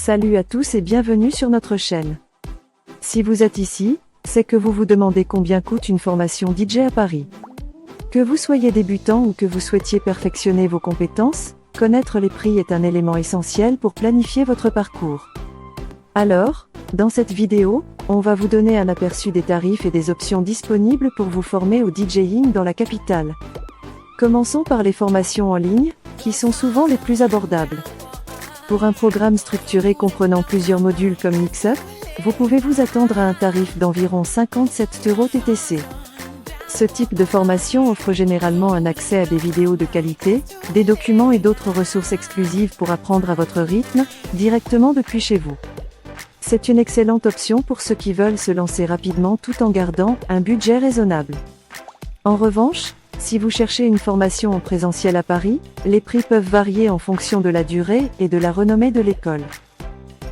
Salut à tous et bienvenue sur notre chaîne. Si vous êtes ici, c'est que vous vous demandez combien coûte une formation DJ à Paris. Que vous soyez débutant ou que vous souhaitiez perfectionner vos compétences, connaître les prix est un élément essentiel pour planifier votre parcours. Alors, dans cette vidéo, on va vous donner un aperçu des tarifs et des options disponibles pour vous former au DJing dans la capitale. Commençons par les formations en ligne, qui sont souvent les plus abordables. Pour un programme structuré comprenant plusieurs modules comme Mix-Up, vous pouvez vous attendre à un tarif d'environ 57 € TTC. Ce type de formation offre généralement un accès à des vidéos de qualité, des documents et d'autres ressources exclusives pour apprendre à votre rythme, directement depuis chez vous. C'est une excellente option pour ceux qui veulent se lancer rapidement tout en gardant un budget raisonnable. En revanche, si vous cherchez une formation en présentiel à Paris, les prix peuvent varier en fonction de la durée et de la renommée de l'école.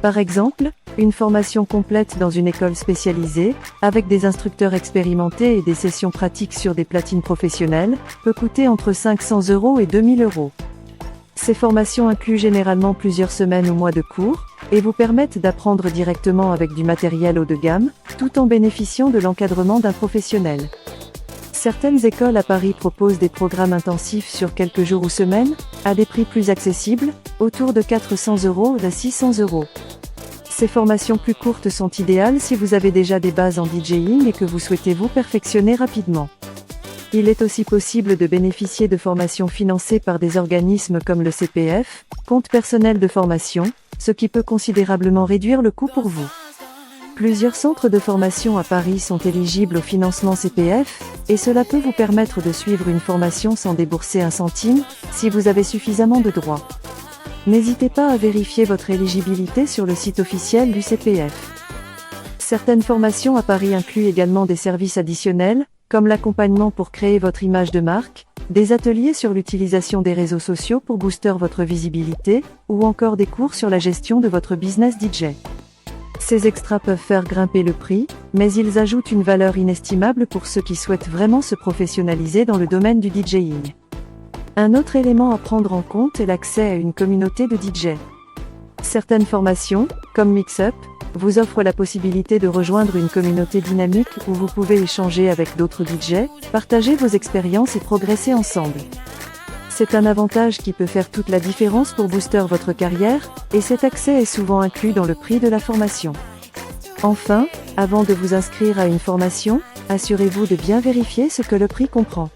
Par exemple, une formation complète dans une école spécialisée, avec des instructeurs expérimentés et des sessions pratiques sur des platines professionnelles, peut coûter entre 500 € et 2000 €. Ces formations incluent généralement plusieurs semaines ou mois de cours, et vous permettent d'apprendre directement avec du matériel haut de gamme, tout en bénéficiant de l'encadrement d'un professionnel. Certaines écoles à Paris proposent des programmes intensifs sur quelques jours ou semaines, à des prix plus accessibles, autour de 400 € à 600 €. Ces formations plus courtes sont idéales si vous avez déjà des bases en DJing et que vous souhaitez vous perfectionner rapidement. Il est aussi possible de bénéficier de formations financées par des organismes comme le CPF, Compte personnel de formation, ce qui peut considérablement réduire le coût pour vous. Plusieurs centres de formation à Paris sont éligibles au financement CPF, et cela peut vous permettre de suivre une formation sans débourser un centime, si vous avez suffisamment de droits. N'hésitez pas à vérifier votre éligibilité sur le site officiel du CPF. Certaines formations à Paris incluent également des services additionnels, comme l'accompagnement pour créer votre image de marque, des ateliers sur l'utilisation des réseaux sociaux pour booster votre visibilité, ou encore des cours sur la gestion de votre business DJ. Ces extras peuvent faire grimper le prix, mais ils ajoutent une valeur inestimable pour ceux qui souhaitent vraiment se professionnaliser dans le domaine du DJing. Un autre élément à prendre en compte est l'accès à une communauté de DJ. Certaines formations, comme Mix-Up, vous offrent la possibilité de rejoindre une communauté dynamique où vous pouvez échanger avec d'autres DJ, partager vos expériences et progresser ensemble. C'est un avantage qui peut faire toute la différence pour booster votre carrière, et cet accès est souvent inclus dans le prix de la formation. Enfin, avant de vous inscrire à une formation, assurez-vous de bien vérifier ce que le prix comprend.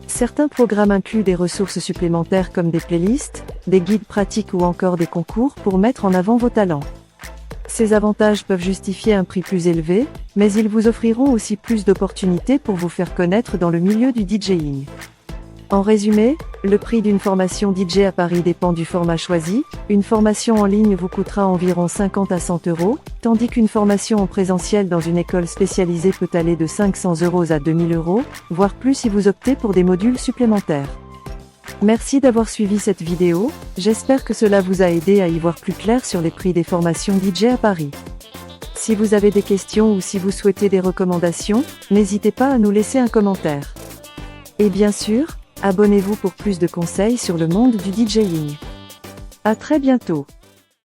Certains programmes incluent des ressources supplémentaires comme des playlists, des guides pratiques ou encore des concours pour mettre en avant vos talents. Ces avantages peuvent justifier un prix plus élevé, mais ils vous offriront aussi plus d'opportunités pour vous faire connaître dans le milieu du DJing. En résumé, le prix d'une formation DJ à Paris dépend du format choisi. Une formation en ligne vous coûtera environ 50 à 100 €, tandis qu'une formation en présentiel dans une école spécialisée peut aller de 500 € à 2000 €, voire plus si vous optez pour des modules supplémentaires. Merci d'avoir suivi cette vidéo, j'espère que cela vous a aidé à y voir plus clair sur les prix des formations DJ à Paris. Si vous avez des questions ou si vous souhaitez des recommandations, n'hésitez pas à nous laisser un commentaire. Et bien sûr, abonnez-vous pour plus de conseils sur le monde du DJing. À très bientôt.